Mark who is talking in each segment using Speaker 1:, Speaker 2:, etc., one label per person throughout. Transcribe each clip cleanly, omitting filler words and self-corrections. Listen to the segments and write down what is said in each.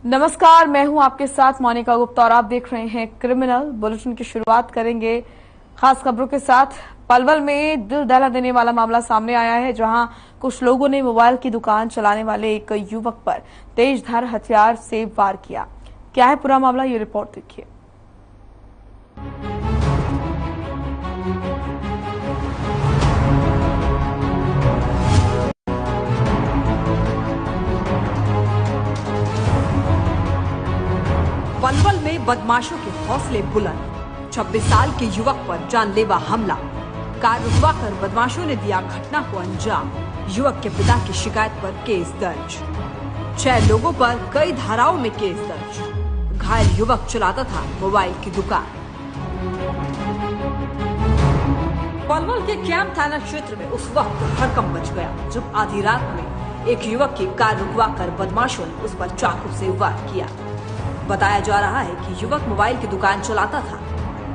Speaker 1: नमस्कार, मैं हूं आपके साथ मोनिका गुप्ता और आप देख रहे हैं क्रिमिनल बुलेटिन की शुरुआत करेंगे खास खबरों के साथ। पलवल में दिल दहला देने वाला मामला सामने आया है, जहां कुछ लोगों ने मोबाइल की दुकान चलाने वाले एक युवक पर तेजधार हथियार से वार किया। क्या है पूरा मामला, ये रिपोर्ट देखिए।
Speaker 2: पलवल में बदमाशों के हौसले बुलंद। 26 साल के युवक पर जानलेवा हमला। कार रुकवाकर बदमाशों ने दिया घटना को अंजाम। युवक के पिता की शिकायत पर केस दर्ज। 6 लोगों पर कई धाराओं में केस दर्ज। घायल युवक चलाता था मोबाइल की दुकान। पलवल के कैंप थाना क्षेत्र में उस वक्त हड़कंप मच गया जब आधी रात में एक युवक की कार रुकवाकर बदमाशों ने उस पर चाकू से वार किया। बताया जा रहा है कि युवक मोबाइल की दुकान चलाता था।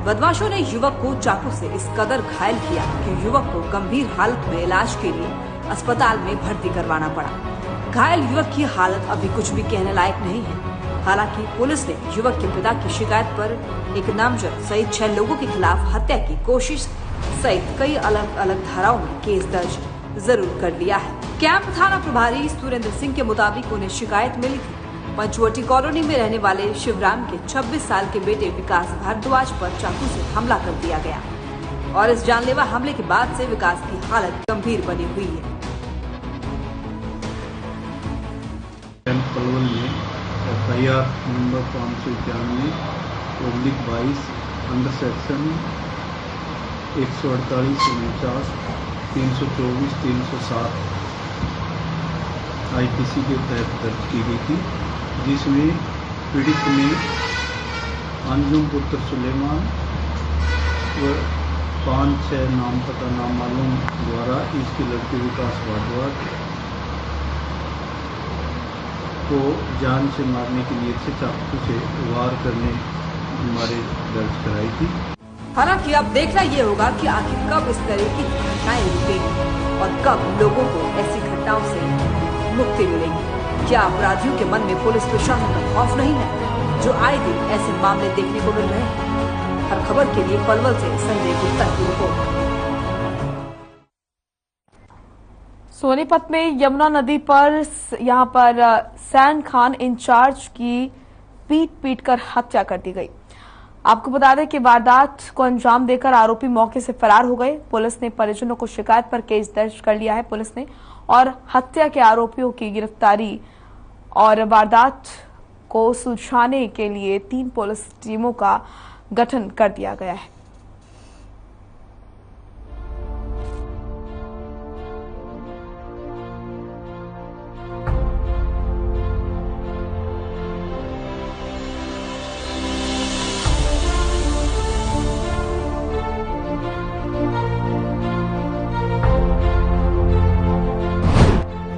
Speaker 2: बदमाशों ने युवक को चाकू से इस कदर घायल किया कि युवक को गंभीर हालत में इलाज के लिए अस्पताल में भर्ती करवाना पड़ा। घायल युवक की हालत अभी कुछ भी कहने लायक नहीं है। हालांकि पुलिस ने युवक के पिता की शिकायत पर एक नामजद सहित 6 लोगों के खिलाफ हत्या की कोशिश सहित कई अलग अलग धाराओं में केस दर्ज जरूर कर लिया है। कैंप थाना प्रभारी सुरेंद्र सिंह के मुताबिक उन्हें शिकायत मिली थी। पंचवटी कॉलोनी में रहने वाले शिवराम के 26 साल के बेटे विकास भारद्वाज पर चाकू से हमला कर दिया गया और इस जानलेवा हमले के बाद से विकास की हालत गंभीर बनी हुई है।
Speaker 3: पलवल में FIR number 591/22 under section 148, 49, 324, 307 IPC के तहत दर्ज की गई थी, जिसमें पीड़ित ने अंजुम पुत्र सुलेमान व 5-6 नाम पता नाम मालूम द्वारा इसके लड़के विकास भारद्वाज को जान से मारने के लिए से चाकू से वार करने हमारे दर्ज कराई थी।
Speaker 2: हालांकि अब देखना ये होगा कि आखिर कब इस तरह की घटनाएं रुकेंगी और कब लोगों को ऐसी घटनाओं से मुक्ति मिलेगी। क्या अपराधियों के मन में पुलिस प्रशासन का खौफ नहीं है, जो आए दिन ऐसे मामले देखने को मिल रहे हैं? हर खबर के लिए पलवल से संजय गुप्ता की रिपोर्ट।
Speaker 1: सोनीपत में यमुना नदी पर यहां पर सैन खान इंचार्ज की पीट कर हत्या कर दी गई। आपको बता दें कि वारदात को अंजाम देकर आरोपी मौके से फरार हो गए। पुलिस ने परिजनों को शिकायत पर केस दर्ज कर लिया है पुलिस ने, और हत्या के आरोपियों की गिरफ्तारी और वारदात को सुलझाने के लिए 3 पुलिस टीमों का गठन कर दिया गया है।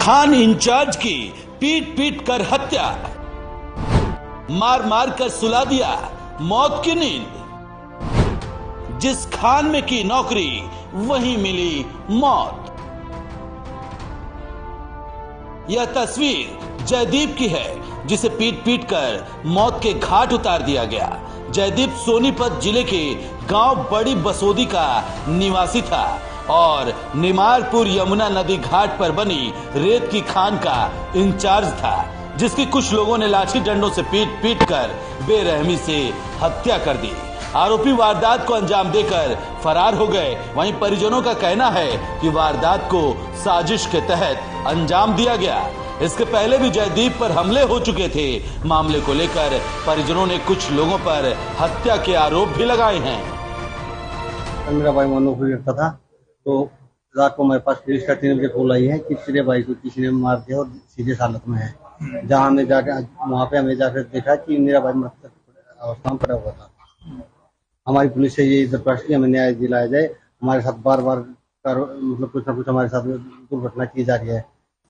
Speaker 4: खान इंचार्ज की पीट कर हत्या, मार कर सुला दिया मौत की नींद। जिस खान में की नौकरी वहीं मिली मौत। यह तस्वीर जयदीप की है, जिसे पीट कर मौत के घाट उतार दिया गया। जयदीप सोनीपत जिले के गांव बड़ी बसोदी का निवासी था और निमारपुर यमुना नदी घाट पर बनी रेत की खान का इंचार्ज था, जिसकी कुछ लोगों ने लाठी डंडों से पीट कर बेरहमी से हत्या कर दी। आरोपी वारदात को अंजाम देकर फरार हो गए। वहीं परिजनों का कहना है कि वारदात को साजिश के तहत अंजाम दिया गया। इसके पहले भी जयदीप पर हमले हो चुके थे। मामले को लेकर परिजनों ने कुछ लोगों पर हत्या के आरोप भी लगाए हैं।
Speaker 5: मेरा भाई नौकरी करता था, तो रात को मेरे पास पुलिस का 3 बजे कॉल आई है कि तेरे भाई को किसी ने मार दिया और सीरियस हालत में है। जहाँ हमने जाकर वहाँ पे हमें जाकर देखा कि मेरा भाई मृत अवस्था में पड़ा हुआ था। हमारी पुलिस से ये दरख्वास्त की हमें न्याय दिलाया जाए। हमारे साथ बार मतलब कुछ ना कुछ हमारे साथ दुर्घटना की जा रही है।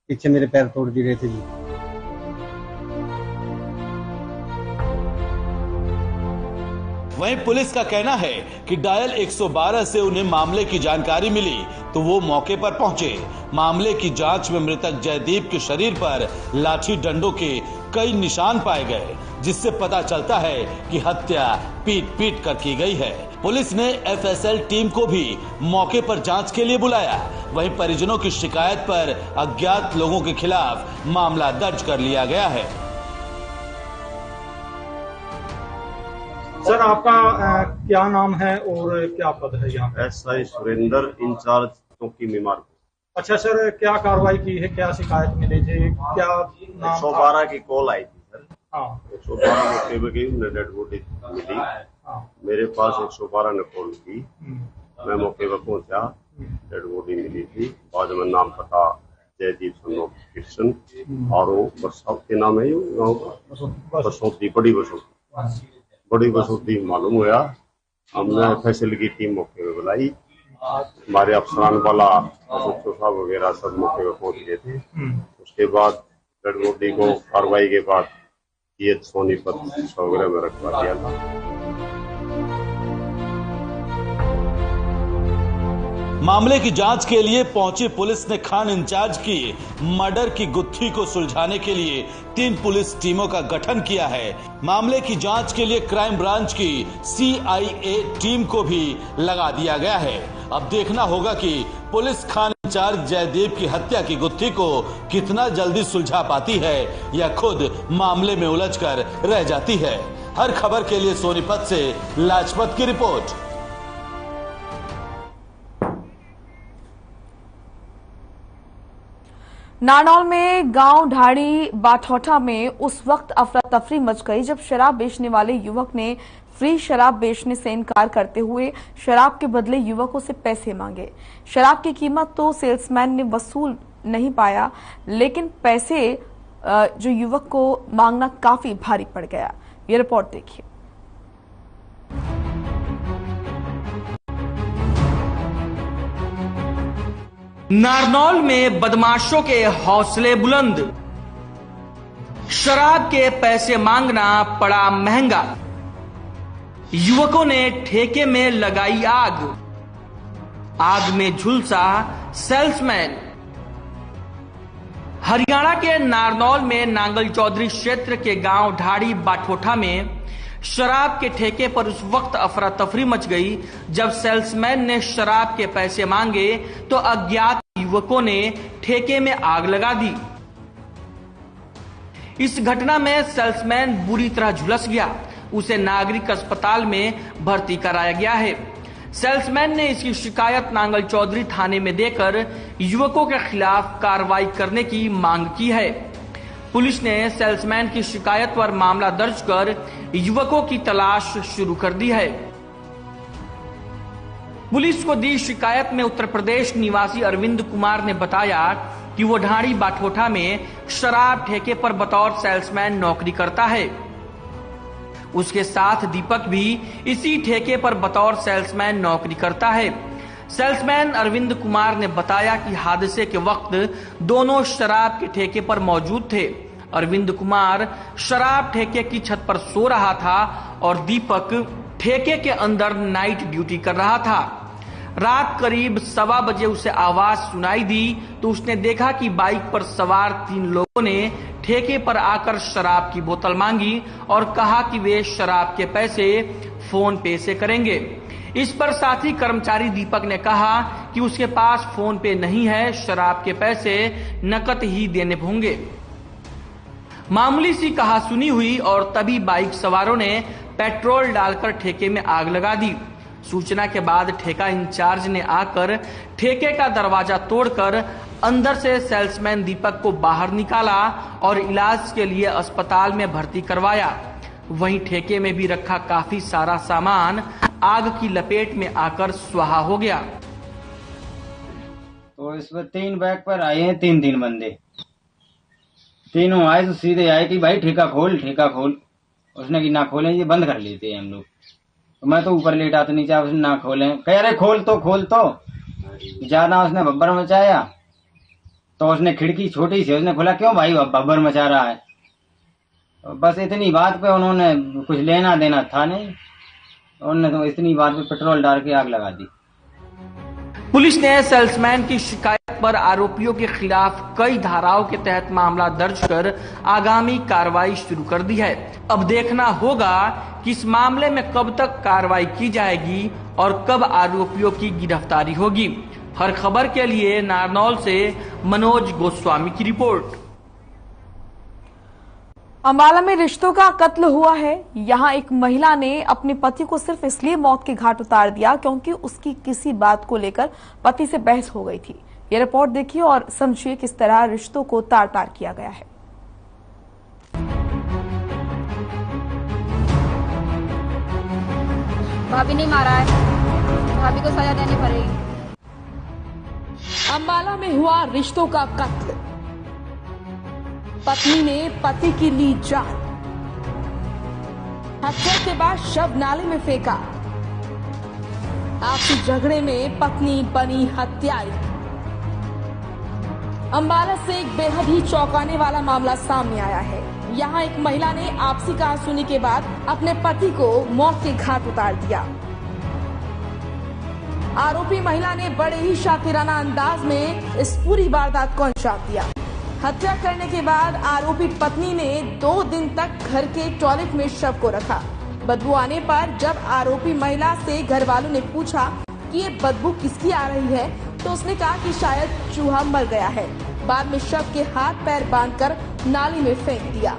Speaker 5: पीछे मेरे पैर तोड़ दिए गए थे जी।
Speaker 4: वहीं पुलिस का कहना है कि डायल 112 से उन्हें मामले की जानकारी मिली तो वो मौके पर पहुंचे। मामले की जांच में मृतक जयदीप के शरीर पर लाठी डंडों के कई निशान पाए गए, जिससे पता चलता है कि हत्या पीट पीट कर की गई है। पुलिस ने एफएसएल टीम को भी मौके पर जांच के लिए बुलाया। वहीं परिजनों की शिकायत पर अज्ञात लोगों के खिलाफ मामला दर्ज कर लिया गया है।
Speaker 6: सर, आपका क्या नाम है और क्या पद है यहाँ पे?
Speaker 7: SI सुरेंद्र, इंचार्ज चौकी मीमार।
Speaker 6: अच्छा सर, क्या कार्रवाई की है, क्या शिकायत मिली थी, क्या नाम?
Speaker 7: 112 की कॉल आई थी सर।
Speaker 6: हाँ।
Speaker 7: 112 मौके पे गई, उन्हें डेड बॉडी मिली।
Speaker 6: हाँ।
Speaker 7: मेरे पास 112 ने कॉल की, मैं मौके पर पहुंचा, डेड बॉडी मिली थी। बाद में नाम पता जयदीप सन्नो कृष्ण और बरसात के नाम है गाँव का, बसोती, बड़ी बसोती मालूम हुआ। हमने एफएसएल की टीम मौके पर बुलाई, हमारे अफसरान वाला साहब वगैरह सब मौके पर पहुंच गए थे। उसके बाद डेड बॉडी को कार्रवाई के बाद ये सोनीपत वगैरह में रखवा दिया था।
Speaker 4: मामले की जांच के लिए पहुंची पुलिस ने खान इंचार्ज की मर्डर की गुत्थी को सुलझाने के लिए 3 पुलिस टीमों का गठन किया है। मामले की जांच के लिए क्राइम ब्रांच की CIA टीम को भी लगा दिया गया है। अब देखना होगा कि पुलिस खान इंचार्ज जयदीप की हत्या की गुत्थी को कितना जल्दी सुलझा पाती है या खुद मामले में उलझकर रह जाती है। हर खबर के लिए सोनीपत से लाजपत की रिपोर्ट।
Speaker 1: नारनौल में गांव ढाड़ी बाठौठा में उस वक्त अफरा तफरी मच गई जब शराब बेचने वाले युवक ने फ्री शराब बेचने से इनकार करते हुए शराब के बदले युवकों से पैसे मांगे। शराब की कीमत तो सेल्समैन ने वसूल नहीं पाया, लेकिन पैसे जो युवक को मांगना काफी भारी पड़ गया। ये रिपोर्ट देखिए।
Speaker 8: नारनौल में बदमाशों के हौसले बुलंद, शराब के पैसे मांगना पड़ा महंगा, युवकों ने ठेके में लगाई आग, आग में झुलसा सेल्समैन। हरियाणा के नारनौल में नांगल चौधरी क्षेत्र के गांव ढाड़ी बाठोठा में शराब के ठेके पर उस वक्त अफरा तफरी मच गई जब सेल्समैन ने शराब के पैसे मांगे तो अज्ञात युवकों ने ठेके में आग लगा दी। इस घटना में सेल्समैन बुरी तरह झुलस गया, उसे नागरिक अस्पताल में भर्ती कराया गया है। सेल्समैन ने इसकी शिकायत नांगल चौधरी थाने में देकर युवकों के खिलाफ कार्रवाई करने की मांग की है। पुलिस ने सेल्समैन की शिकायत पर मामला दर्ज कर युवकों की तलाश शुरू कर दी है। पुलिस को दी शिकायत में उत्तर प्रदेश निवासी अरविंद कुमार ने बताया कि वो ढाड़ी बाठोठा में शराब ठेके पर बतौर सेल्समैन नौकरी करता है। उसके साथ दीपक भी इसी ठेके पर बतौर सेल्समैन नौकरी करता है। सेल्समैन अरविंद कुमार ने बताया कि हादसे के वक्त दोनों शराब के ठेके पर मौजूद थे। अरविंद कुमार शराब ठेके की छत पर सो रहा था और दीपक ठेके के अंदर नाइट ड्यूटी कर रहा था। रात करीब 1:15 बजे उसे आवाज सुनाई दी तो उसने देखा कि बाइक पर सवार 3 लोगों ने ठेके पर आकर शराब की बोतल मांगी और कहा कि वे शराब के पैसे फोन पे से करेंगे। इस पर साथी कर्मचारी दीपक ने कहा कि उसके पास फोन पे नहीं है, शराब के पैसे नकद ही देने होंगे। मामूली सी कहासुनी हुई और तभी बाइक सवारों ने पेट्रोल डालकर ठेके में आग लगा दी। सूचना के बाद ठेका इंचार्ज ने आकर ठेके का दरवाजा तोड़कर अंदर से सेल्समैन दीपक को बाहर निकाला और इलाज के लिए अस्पताल में भर्ती करवाया। वहीं ठेके में भी रखा काफी सारा सामान आग की लपेट में आकर स्वाहा हो गया।
Speaker 9: तो इस पर 3 बैग पर आए हैं 3 बंदे। तीनों आए तो सीधे आए कि भाई ठेका खोल, ठेका खोल। उसने कि ना खोलें, ये बंद कर लेते हैं हम लोग। तो मैं तो ऊपर लेटा तो नीचे, उसने ना खोलें, कह रहे खोल तो ज्यादा उसने बब्बर मचाया। तो उसने खिड़की छोटी सी उसने खोला, क्यों भाई बब्बर मचा रहा है। तो बस इतनी बात पे उन्होंने कुछ लेना देना था नहीं, उन्होंने तो इतनी बात पे पेट्रोल डाल के आग लगा दी।
Speaker 8: पुलिस ने सेल्समैन की शिकायत शिकायत पर आरोपियों के खिलाफ कई धाराओं के तहत मामला दर्ज कर आगामी कार्रवाई शुरू कर दी है। अब देखना होगा कि इस मामले में कब तक कार्रवाई की जाएगी और कब आरोपियों की गिरफ्तारी होगी। हर खबर के लिए नारनौल से मनोज गोस्वामी की रिपोर्ट।
Speaker 1: अंबाला में रिश्तों का कत्ल हुआ है। यहां एक महिला ने अपने पति को सिर्फ इसलिए मौत के घाट उतार दिया क्योंकि उसकी किसी बात को लेकर पति से बहस हो गई थी। ये रिपोर्ट देखिए और समझिए किस तरह रिश्तों को तार तार किया गया है।
Speaker 10: भाभी नहीं मारा है, भाभी को सजा देनी पड़ेगी।
Speaker 1: अंबाला में हुआ रिश्तों का कत्ल। पत्नी ने पति की ली जान। हत्या के बाद शव नाले में फेंका। आपसी झगड़े में पत्नी बनी हत्यारी। अंबाला से एक बेहद ही चौंकाने वाला मामला सामने आया है। यहां एक महिला ने आपसी कहासुनी के बाद अपने पति को मौत के घाट उतार दिया। आरोपी महिला ने बड़े ही शातिराना अंदाज में इस पूरी वारदात को अंजाम दिया। हत्या करने के बाद आरोपी पत्नी ने 2 दिन तक घर के टॉयलेट में शव को रखा। बदबू आने पर जब आरोपी महिला से घर वालों ने पूछा कि ये बदबू किसकी आ रही है, तो उसने कहा कि शायद चूहा मर गया है। बाद में शव के हाथ पैर बांधकर नाली में फेंक दिया।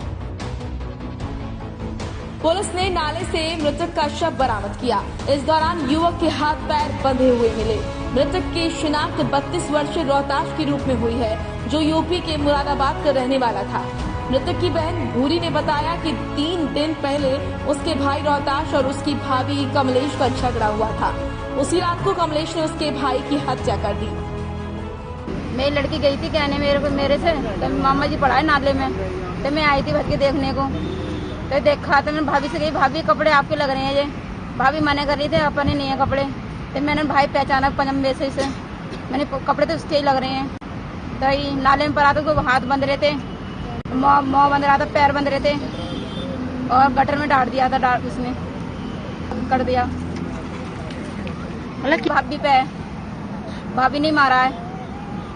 Speaker 1: पुलिस ने नाले से मृतक का शव बरामद किया। इस दौरान युवक के हाथ पैर बंधे हुए मिले। मृतक की शिनाख्त 32 वर्षीय रोहताश के रूप में हुई है, जो यूपी के मुरादाबाद का रहने वाला था। मृतक की बहन भूरी ने बताया कि 3 दिन पहले उसके भाई रोहताश और उसकी भाभी कमलेश का झगड़ा हुआ था। उसी रात को कमलेश ने उसके भाई की हत्या कर दी।
Speaker 10: मेरी लड़की गई थी कहने मेरे से, तो मामा जी पढ़ाए नाले में, तो मैं आई थी भटके देखने को, तो देखा तो मैंने भाभी से कही, भाभी कपड़े आपके लग रहे हैं ये। भाभी मना कर रही थे अपने नहीं है कपड़े। तो मैंने भाई पहचाना पजम्बे से मैंने कपड़े तो उसके ही लग रहे हैं। तो नाले में पड़ा तो हाथ बंध रहे थे, मुँह बंध रहा था, पैर बंध रहे थे और गटर में डाल दिया था, उसने कर दिया। मतलब भाभी पे भाभी नहीं मारा है,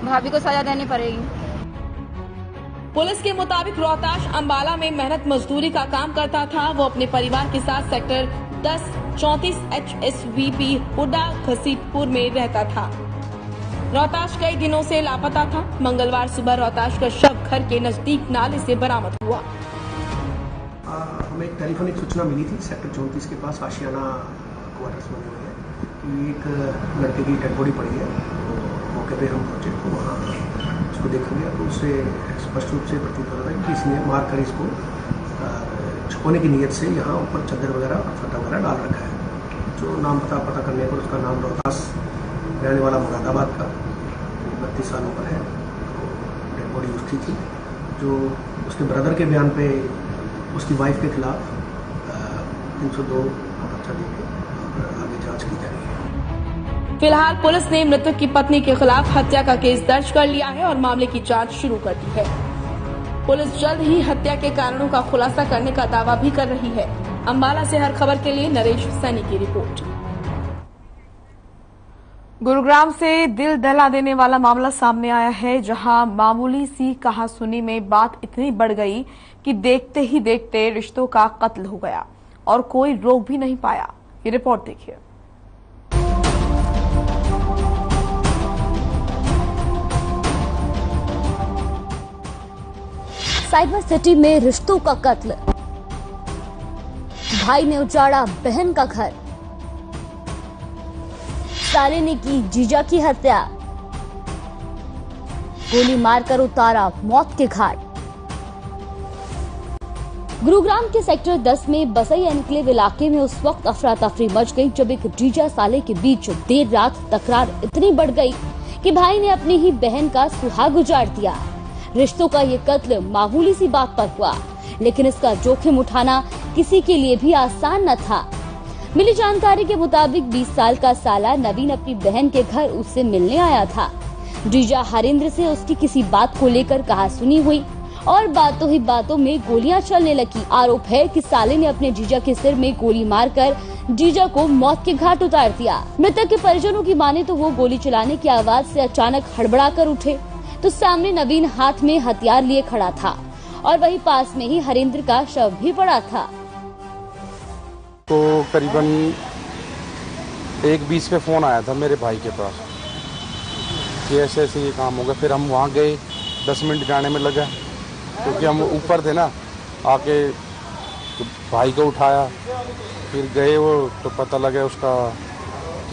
Speaker 10: भाभी को सजा देनी पड़ेगी।
Speaker 1: पुलिस के मुताबिक रोहताश अंबाला में मेहनत मजदूरी का काम करता था। वो अपने परिवार के साथ सेक्टर 10-34 HSVP हुडा घसीटपुर में रहता था। रोहताश कई दिनों से लापता था। मंगलवार सुबह रोहताश का शव घर के नजदीक नाले से बरामद हुआ।
Speaker 11: हमें एक टेलीफोनिक सूचना मिली थी सेक्टर 34 के पास आशियाना क्वार्टर्स बने हुए हैं कि एक लड़के की डेड बॉडी पड़ी है। मौके पे हम पहुंचे तो वहाँ उसको देखा गया तो उससे स्पष्ट रूप से प्रतीत हो रहा है कि इसने मार कर इसको छुपाने की नीयत से यहाँ ऊपर चादर वगैरह फटा वगैरह डाल रखा है। जो नाम पता करने पर उसका नाम रोहतास रहने वाला मुरादाबाद का 32 साल उम्र है। डेड बॉडी उसकी थी। जो उसके ब्रदर के बयान पे उसकी वाइफ के खिलाफ 302 पर्चा देके आगे जांच की जा रही है।
Speaker 1: फिलहाल पुलिस ने मृतक की पत्नी के खिलाफ हत्या का केस दर्ज कर लिया है और मामले की जांच शुरू कर दी है। पुलिस जल्द ही हत्या के कारणों का खुलासा करने का दावा भी कर रही है। अंबाला से हर खबर के लिए नरेश सैनी की रिपोर्ट। गुरुग्राम से दिल दहला देने वाला मामला सामने आया है, जहां मामूली सी कहासुनी में बात इतनी बढ़ गई कि देखते ही देखते रिश्तों का कत्ल हो गया और कोई रोक भी नहीं पाया। ये रिपोर्ट देखिए।
Speaker 12: साइबर सिटी में रिश्तों का कत्ल। भाई ने उजाड़ा बहन का घर। साले ने की जीजा की हत्या। गोली मारकर उतारा मौत के घाट। गुरुग्राम के सेक्टर 10 में बसई एनक्लेव इलाके में उस वक्त अफरा तफरी मच गई जब एक जीजा साले के बीच देर रात तकरार इतनी बढ़ गई कि भाई ने अपनी ही बहन का सुहाग उजाड़ दिया। रिश्तों का ये कत्ल मामूली सी बात पर हुआ, लेकिन इसका जोखिम उठाना किसी के लिए भी आसान न था। मिली जानकारी के मुताबिक 20 साल का साला नवीन अपनी बहन के घर उससे मिलने आया था। जीजा हरेंद्र से उसकी किसी बात को लेकर कहासुनी हुई और बातों ही बातों में गोलियां चलने लगी। आरोप है कि साले ने अपने जीजा के सिर में गोली मारकर जीजा को मौत के घाट उतार दिया। मृतक के परिजनों की माने तो वो गोली चलाने की आवाज से अचानक हड़बड़ा कर उठे तो सामने नवीन हाथ में हथियार लिए खड़ा था और वहीं पास में ही हरेंद्र का शव भी पड़ा था।
Speaker 13: तो करीबन 1:20 पे फोन आया था मेरे भाई के पास कि ऐसे ऐसे ये काम हो गया। फिर हम वहाँ गए, 10 मिनट जाने में लगा क्योंकि हम ऊपर थे ना। आके तो भाई को उठाया, फिर गए वो तो पता लगा उसका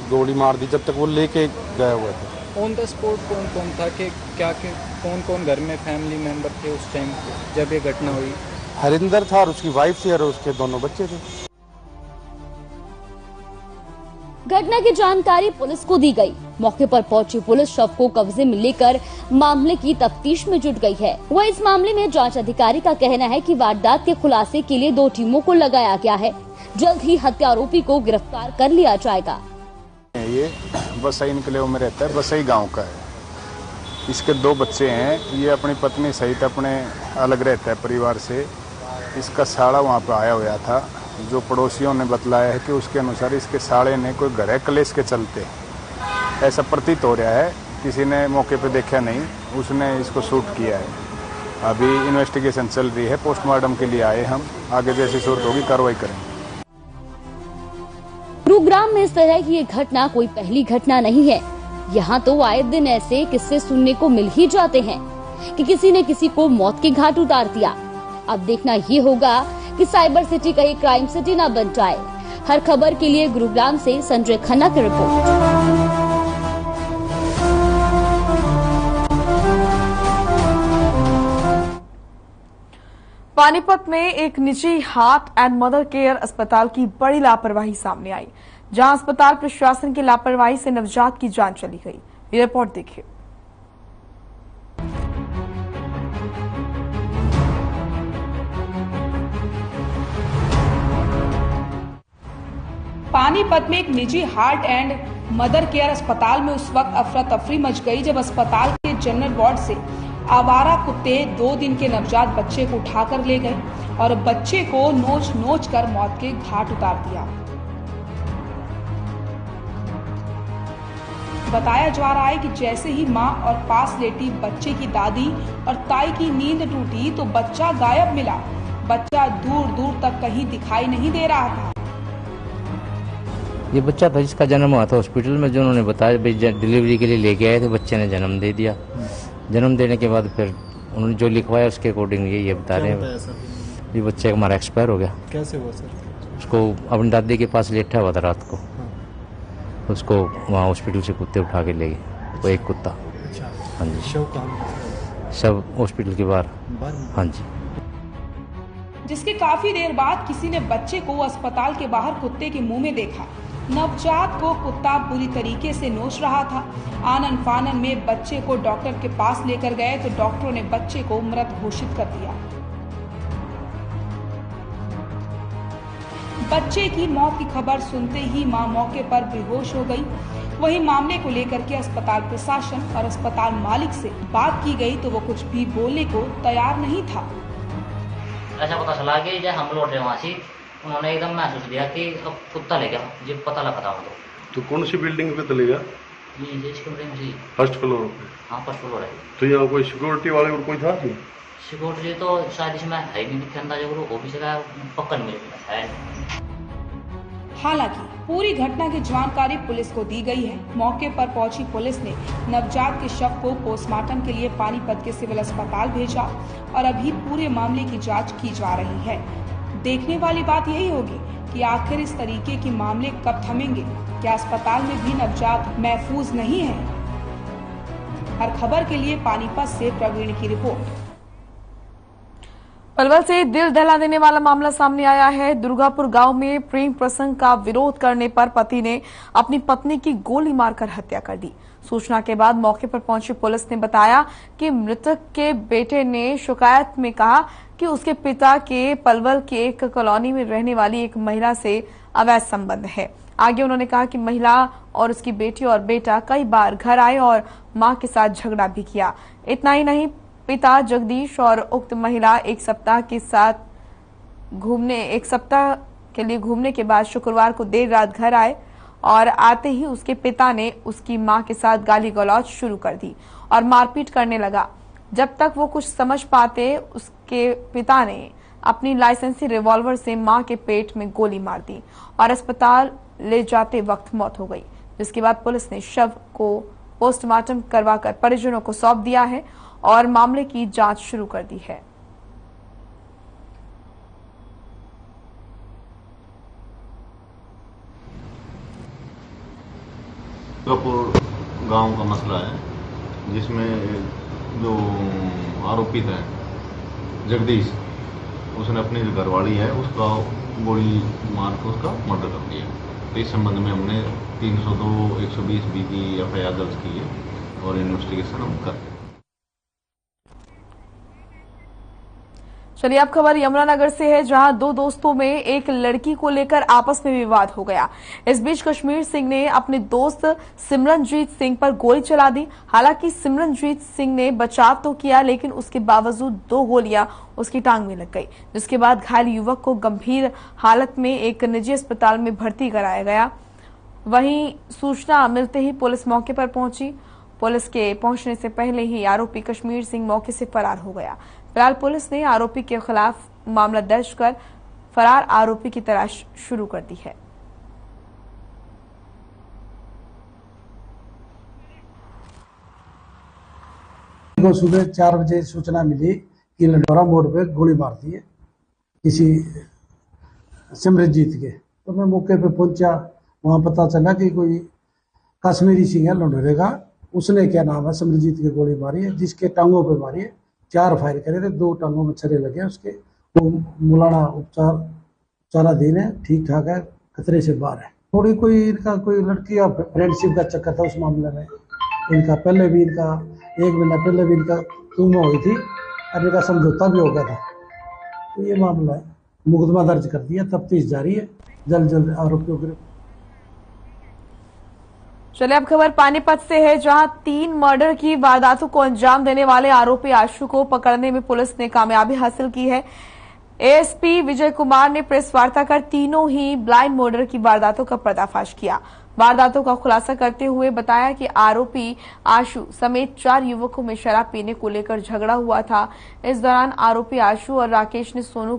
Speaker 13: गोली मार दी। जब तक वो लेके गए हुए थे।
Speaker 14: ऑन द स्पॉट कौन कौन था कि क्या कौन कौन घर में फैमिली मेंबर थे उस टाइम जब ये घटना हुई?
Speaker 13: हरिंदर था और उसकी वाइफ थी और उसके दोनों बच्चे थे।
Speaker 12: घटना की जानकारी पुलिस को दी गई। मौके पर पहुंची पुलिस शव को कब्जे में लेकर मामले की तफ्तीश में जुट गई है। वह इस मामले में जांच अधिकारी का कहना है कि वारदात के खुलासे के लिए 2 टीमों को लगाया गया है। जल्द ही हत्या आरोपी को गिरफ्तार कर लिया जाएगा।
Speaker 15: ये बसई निकले में रहता है, बसई गांव का है। इसके 2 बच्चे हैं। ये अपनी पत्नी सहित अपने अलग रहता है परिवार से। इसका साड़ा वहाँ पे आया हुआ था। जो पड़ोसियों ने बतलाया है कि उसके अनुसार इसके साड़े ने कोई घर क्लेश के चलते ऐसा प्रतीत हो रहा है। किसी ने मौके पे देखा नहीं, उसने इसको शूट किया है। अभी इन्वेस्टिगेशन चल रही है, पोस्टमार्टम के लिए आए हम। आगे जैसी सूरत होगी कार्रवाई करेंगे।
Speaker 12: गुरुग्राम में इस तरह की ये घटना कोई पहली घटना नहीं है। यहाँ तो आए दिन ऐसे किस्से सुनने को मिल ही जाते हैं कि किसी ने किसी को मौत के घाट उतार दिया। अब देखना ये होगा कि साइबर सिटी कहीं क्राइम सिटी न बन जाए। हर खबर के लिए गुरुग्राम से संजय खन्ना की रिपोर्ट।
Speaker 1: पानीपत में एक निजी हार्ट एंड मदर केयर अस्पताल की बड़ी लापरवाही सामने आई, जहां अस्पताल प्रशासन की लापरवाही से नवजात की जान चली गई। ये रिपोर्ट देखिए।
Speaker 16: पानीपत में एक निजी हार्ट एंड मदर केयर अस्पताल में उस वक्त अफरा तफरी मच गई जब अस्पताल के जनरल वार्ड से आवारा कुत्ते 2 दिन के नवजात बच्चे को उठाकर ले गए और बच्चे को नोच नोच कर मौत के घाट उतार दिया। बताया जा रहा है कि जैसे ही मां और पास लेटी बच्चे की दादी और ताई की नींद टूटी तो बच्चा गायब मिला। बच्चा दूर दूर तक कहीं दिखाई नहीं दे रहा था।
Speaker 17: ये बच्चा था जिसका जन्म हुआ था हॉस्पिटल में, जो उन्होंने बताया भाई डिलीवरी के लिए लेके आए थे, बच्चे ने जन्म दे दिया। जन्म देने के बाद फिर उन्होंने जो लिखवाया उसके अकॉर्डिंग ये बता रहे हैं ये बच्चे हमारा एक्सपायर हो गया।
Speaker 14: कैसे हुआ सर?
Speaker 17: उसको अपनी दादी के पास लेटा हुआ था रात को। उसको वहाँ हॉस्पिटल से कुत्ते उठा के ले गए। वो एक कुत्ता। हाँ जी।
Speaker 14: शव कहाँ?
Speaker 17: शव हॉस्पिटल के बाहर। हाँ जी।
Speaker 16: जिसके काफी देर बाद किसी ने बच्चे को अस्पताल के बाहर कुत्ते के मुंह में देखा। नवजात को कुत्ता बुरी तरीके से नोच रहा था। आनन फानन में बच्चे को डॉक्टर के पास लेकर गए तो डॉक्टरों ने बच्चे को मृत घोषित कर दिया। बच्चे की मौत की खबर सुनते ही मां मौके पर बेहोश हो गई। वहीं मामले को लेकर के अस्पताल प्रशासन और अस्पताल मालिक से बात की गई तो वो कुछ भी बोलने को तैयार नहीं था।
Speaker 18: ऐसा पता चला कि जब हम लौट रहे वहाँ से, उन्होंने एकदम महसूस किया कि अब कुत्ता ले गया, जो पता लगा था।
Speaker 19: तो कौन सी बिल्डिंग पे चलेगा?
Speaker 18: ये
Speaker 19: फर्स्ट फ्लोर पे।
Speaker 18: हाँ, फर्स्ट फ्लोर है।
Speaker 19: तो यहाँ कोई सिक्योरिटी वाले और कोई था?
Speaker 18: सिक्योरिटी तो शायद इसमें है नहीं, अंदाजा करो ऑफिस का पक्का नहीं मिलेगा है।
Speaker 16: हालांकि पूरी घटना की जानकारी पुलिस को दी गई है। मौके पर पहुंची पुलिस ने नवजात के शव को पोस्टमार्टम के लिए पानीपत के सिविल अस्पताल भेजा और अभी पूरे मामले की जांच की जा रही है। देखने वाली बात यही होगी कि आखिर इस तरीके के मामले कब थमेंगे। क्या अस्पताल में भी नवजात महफूज नहीं है? हर खबर के लिए पानीपत से प्रवीण की रिपोर्ट।
Speaker 1: पलवल से दिल दहला देने वाला मामला सामने आया है। दुर्गापुर गांव में प्रेम प्रसंग का विरोध करने पर पति ने अपनी पत्नी की गोली मारकर हत्या कर दी। सूचना के बाद मौके पर पहुंची पुलिस ने बताया कि मृतक के बेटे ने शिकायत में कहा कि उसके पिता के पलवल की एक कॉलोनी में रहने वाली एक महिला से अवैध संबंध है। आगे उन्होंने कहा कि महिला और उसकी बेटी और बेटा कई बार घर आए और मां के साथ झगड़ा भी किया। इतना ही नहीं, पिता जगदीश और उक्त महिला एक सप्ताह के लिए घूमने के बाद शुक्रवार को देर रात घर आए और आते ही उसके पिता ने उसकी मां के साथ गाली गलौज शुरू कर दी और मारपीट करने लगा। जब तक वो कुछ समझ पाते, उसके पिता ने अपनी लाइसेंसी रिवॉल्वर से मां के पेट में गोली मार दी और अस्पताल ले जाते वक्त मौत हो गई, जिसके बाद पुलिस ने शव को पोस्टमार्टम करवाकर परिजनों को सौंप दिया है और मामले की जांच शुरू कर दी है।
Speaker 20: गांव का मसला है, जिसमें जो आरोपित है जगदीश, उसने अपनी जो घरवाली है उसका गोली मार के उसका मर्डर कर दिया। तो इस संबंध में हमने 302/120B की FIR दर्ज की है और इन्वेस्टिगेशन हम कर रहे हैं।
Speaker 1: चलिए अब खबर यमुनानगर से है, जहां दो दोस्तों में एक लड़की को लेकर आपस में विवाद हो गया। इस बीच कश्मीर सिंह ने अपने दोस्त सिमरनजीत सिंह पर गोली चला दी। हालांकि सिमरनजीत सिंह ने बचाव तो किया, लेकिन उसके बावजूद 2 गोलियां उसकी टांग में लग गई, जिसके बाद घायल युवक को गंभीर हालत में एक निजी अस्पताल में भर्ती कराया गया। वहीं सूचना मिलते ही पुलिस मौके पर पहुंची। पुलिस के पहुंचने से पहले ही आरोपी कश्मीर सिंह मौके से फरार हो गया। फिलहाल पुलिस ने आरोपी के खिलाफ मामला दर्ज कर फरार आरोपी की तलाश शुरू कर दी है।
Speaker 21: को सुबह 4 बजे सूचना मिली कि लंडोरा मोड़ पे गोली मार दी है किसी सिमरनजीत के। तो मैं मौके पे पहुंचा, वहां पता चला कि कोई कश्मीरी सिंह है लंडोरे का, उसने क्या नाम है सिमरनजीत के गोली मारी है, जिसके टांगों पे मारी है। 4 फायर करे थे, 2 टांगों में छर्रे लगे उसके। वो मुलाना उपचाराधीन है, ठीक ठाक है, खतरे से बाहर है। थोड़ी कोई इनका कोई लड़की का फ्रेंडशिप का चक्कर था उस मामले में। इनका पहले भी इनका 1 महीना पहले भी इनका तुलना हुई थी और इनका समझौता भी हो गया था। तो ये मामला है, मुकदमा दर्ज कर दिया, तफ्तीश जारी है, जल्द जल्द आरोपियों को।
Speaker 1: चलिए अब खबर पानीपत से है, जहां 3 मर्डर की वारदातों को अंजाम देने वाले आरोपी आशु को पकड़ने में पुलिस ने कामयाबी हासिल की है। एएसपी विजय कुमार ने प्रेस वार्ता कर तीनों ही ब्लाइंड मर्डर की वारदातों का पर्दाफाश किया। वारदातों का खुलासा करते हुए बताया कि आरोपी आशु समेत 4 युवकों में शराब पीने को लेकर झगड़ा हुआ था। इस दौरान आरोपी आशु और राकेश ने सोनू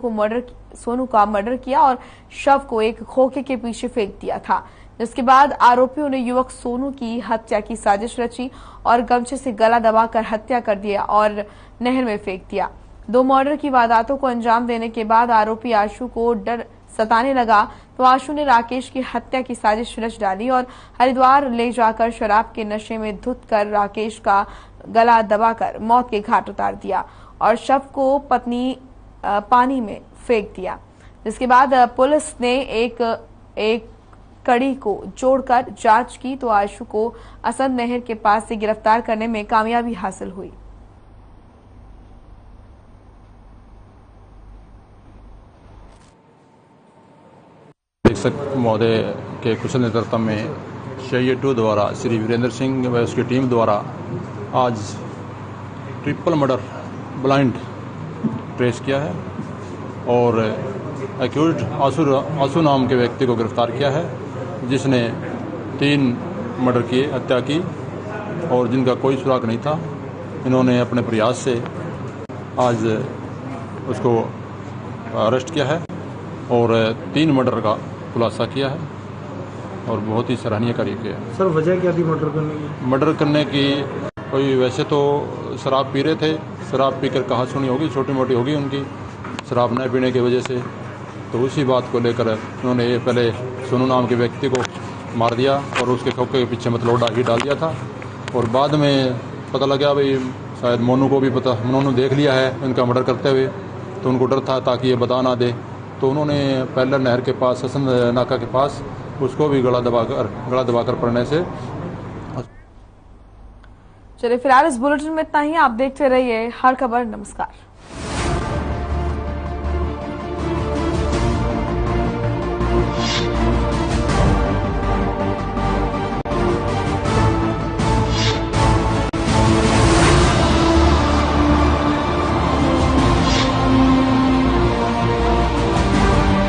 Speaker 1: का मर्डर किया और शव को एक खोखे के पीछे फेंक दिया था, जिसके बाद आरोपियों ने युवक सोनू की हत्या की साजिश रची और गमछे से गला दबाकर हत्या कर दिया और नहर में फेंक दिया। 2 मर्डर की वारदातों को अंजाम देने के बाद आरोपी आशु को डर सताने लगा, तो आशु ने राकेश की हत्या की साजिश रच डाली और हरिद्वार ले जाकर शराब के नशे में धुत कर राकेश का गला दबाकर मौत के घाट उतार दिया और शव को पानी में फेंक दिया। जिसके बाद पुलिस ने एक कड़ी को जोड़कर जांच की तो आशु को असद नहर के पास से गिरफ्तार करने में कामयाबी हासिल हुई।
Speaker 22: अधीक्षक महोदय के कुशल नेतृत्व में CIA-2 द्वारा श्री वीरेंद्र सिंह व उसकी टीम द्वारा आज ट्रिपल मर्डर ब्लाइंड ट्रेस किया है और एक्यूज्ड आशु नाम के व्यक्ति को गिरफ्तार किया है, जिसने 3 मर्डर की हत्या की और जिनका कोई सुराग नहीं था। इन्होंने अपने प्रयास से आज उसको अरेस्ट किया है और 3 मर्डर का खुलासा किया है और बहुत ही सराहनीय कार्य किया है।
Speaker 6: सर वजह क्या थी मर्डर करने की?
Speaker 22: मर्डर करने की कोई वैसे तो शराब पी रहे थे, शराब पीकर कहासुनी होगी, छोटी मोटी होगी उनकी शराब न पीने की वजह से। तो उसी बात को लेकर उन्होंने ये पहले सोनू नाम के व्यक्ति को मार दिया और उसके खोखे के पीछे मतलब ही डाल दिया था और बाद में पता लगा भाई शायद मोनू को भी पता, मोनू देख लिया है इनका मर्डर करते हुए, तो उनको डर था ताकि ये बता ना दे, तो उन्होंने पहले नहर के पास हसन नाका के पास उसको भी गला दबाकर पड़ने से।
Speaker 1: चलिए फिलहाल इस बुलेटिन में इतना ही। आप देखते रहिए हर खबर। नमस्कार।